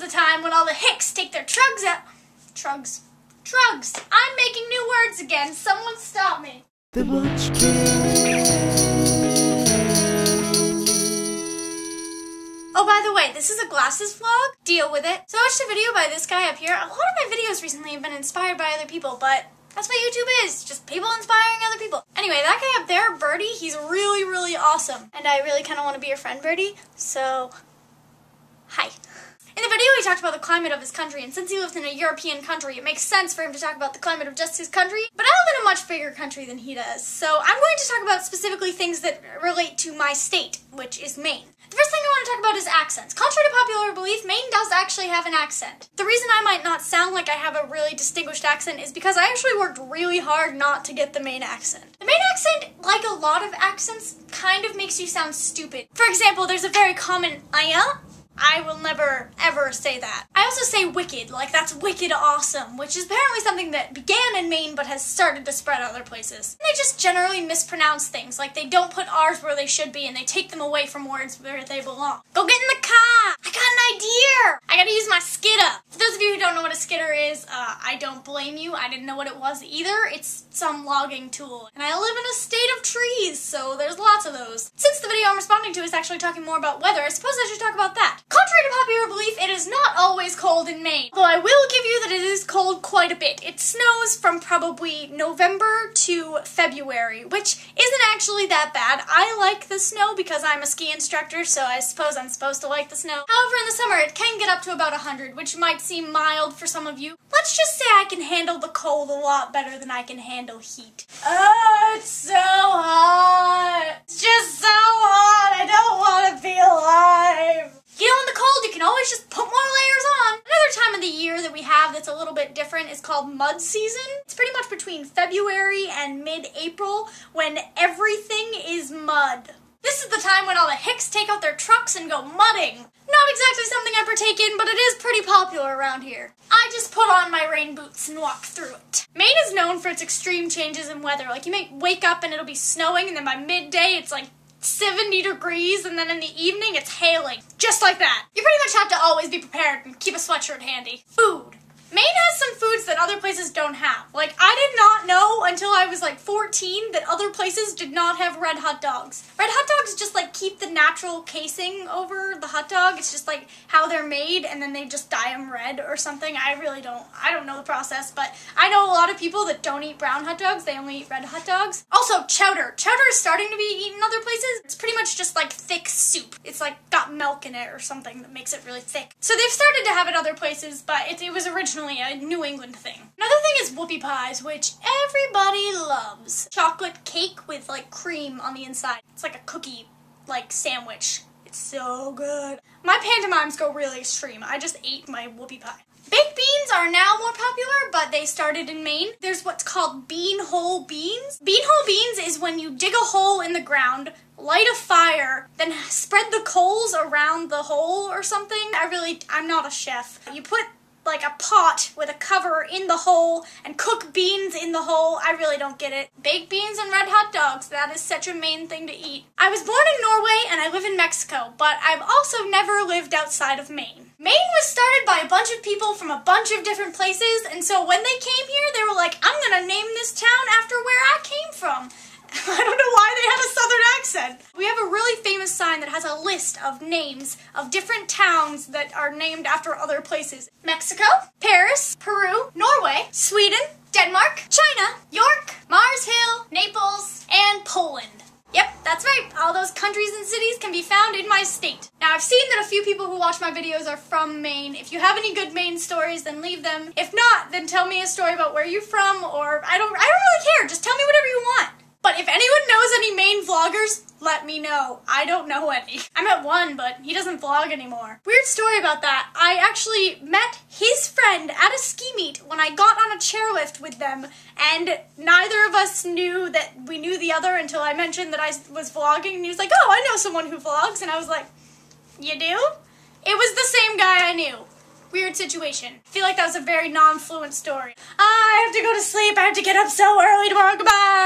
the time when all the hicks take their trugs out. Trugs. I'm making new words again. Someone stop me. The munchkym. Oh, by the way, this is a glasses vlog. Deal with it. So I watched a video by this guy up here. A lot of my videos recently have been inspired by other people, but that's what YouTube is. Just people inspiring other people. Anyway, that guy up there, Birdie, he's really, really awesome. And I really kind of want to be your friend, Birdie. So, hi. In the video, he talked about the climate of his country, and since he lives in a European country, it makes sense for him to talk about the climate of just his country, but I live in a much bigger country than he does, so I'm going to talk about specifically things that relate to my state, which is Maine. The first thing I want to talk about is accents. Contrary to popular belief, Maine does actually have an accent. The reason I might not sound like I have a really distinguished accent is because I actually worked really hard not to get the Maine accent. The Maine accent, like a lot of accents, kind of makes you sound stupid. For example, there's a very common I will never, ever say that. I also say wicked, like that's wicked awesome, which is apparently something that began in Maine but has started to spread other places. And they just generally mispronounce things, like they don't put R's where they should be and they take them away from words where they belong. Go get in the car! I got an idea! I gotta use my skidder! For those of you who don't know what a skidder is, I don't blame you. I didn't know what it was either. It's some logging tool. And I live in a state of trees, so there's lots of those. Since the video I'm responding to is actually talking more about weather, I suppose I should talk about that. Contrary to popular belief, it is not always cold in Maine. Although I will give you that it is cold quite a bit. It snows from probably November to February, which isn't actually that bad. I like the snow because I'm a ski instructor, so I suppose I'm supposed to like the snow. However, in the summer, it can get up to about 100, which might seem mild for some of you. Let's just say I can handle the cold a lot better than I can handle heat. Oh, it's so hot! It's just so hot! I don't want to be alive! You know, in the cold, you can always just put more layers on. Another time of the year that we have that's a little bit different is called mud season. It's pretty much between February and mid-April when everything is mud. This is the time when all the hicks take out their trucks and go mudding. Not exactly something I partake in, but it is pretty popular around here. I just put on my rain boots and walk through it. Maine is known for its extreme changes in weather. Like, you may wake up and it'll be snowing, and then by midday it's like 70 degrees, and then in the evening it's hailing. Just like that. You pretty much have to always be prepared and keep a sweatshirt handy. Food. Maine has some foods that other places don't have. Like, I did not know until I was like 14 that other places did not have red hot dogs. Red hot dogs just like keep the natural casing over the hot dog. It's just like how they're made, and then they just dye them red or something. I don't know the process, but I know a lot of people that don't eat brown hot dogs. They only eat red hot dogs. Also, chowder. Chowder is starting to be eaten other places. It's pretty much just like thick soup. It's like got milk in it or something that makes it really thick. So they've started to have it other places, but it was originally a New England thing. Another thing is whoopie pies, which everybody loves. Chocolate cake with like cream on the inside. It's like a cookie like sandwich. It's so good. My pantomimes go really extreme. I just ate my whoopie pie. Baked beans are now more popular, but they started in Maine. There's what's called bean hole beans. Bean hole beans is when you dig a hole in the ground, light a fire, then spread the coals around the hole or something. I'm not a chef. You put like a pot with a cover in the hole and cook beans in the hole. I really don't get it. Baked beans and red hot dogs, that is such a Maine thing to eat. I was born in Norway and I live in Mexico, but I've also never lived outside of Maine. Maine was started by a bunch of people from a bunch of different places, and so when they came here, they were like, I'm gonna name this town after where I came from. I don't know why they had a southern accent. We have a really famous sign that has a list of names of different towns that are named after other places. Mexico, Paris, Peru, Norway, Sweden, Denmark, China, York, Mars Hill, Naples, and Poland. Yep, that's right. All those countries and cities can be found in my state. Now, I've seen that a few people who watch my videos are from Maine. If you have any good Maine stories, then leave them. If not, then tell me a story about where you're from, or I don't really care. Just tell me whatever you want. But if anyone knows any Maine vloggers, let me know. I don't know any. I met one, but he doesn't vlog anymore. Weird story about that. I actually met his friend at a ski meet when I got on a chairlift with them, and neither of us knew that we knew the other until I mentioned that I was vlogging, and he was like, oh, I know someone who vlogs, and I was like, you do? It was the same guy I knew. Weird situation. I feel like that was a very non-fluent story. I have to go to sleep. I have to get up so early tomorrow. Goodbye!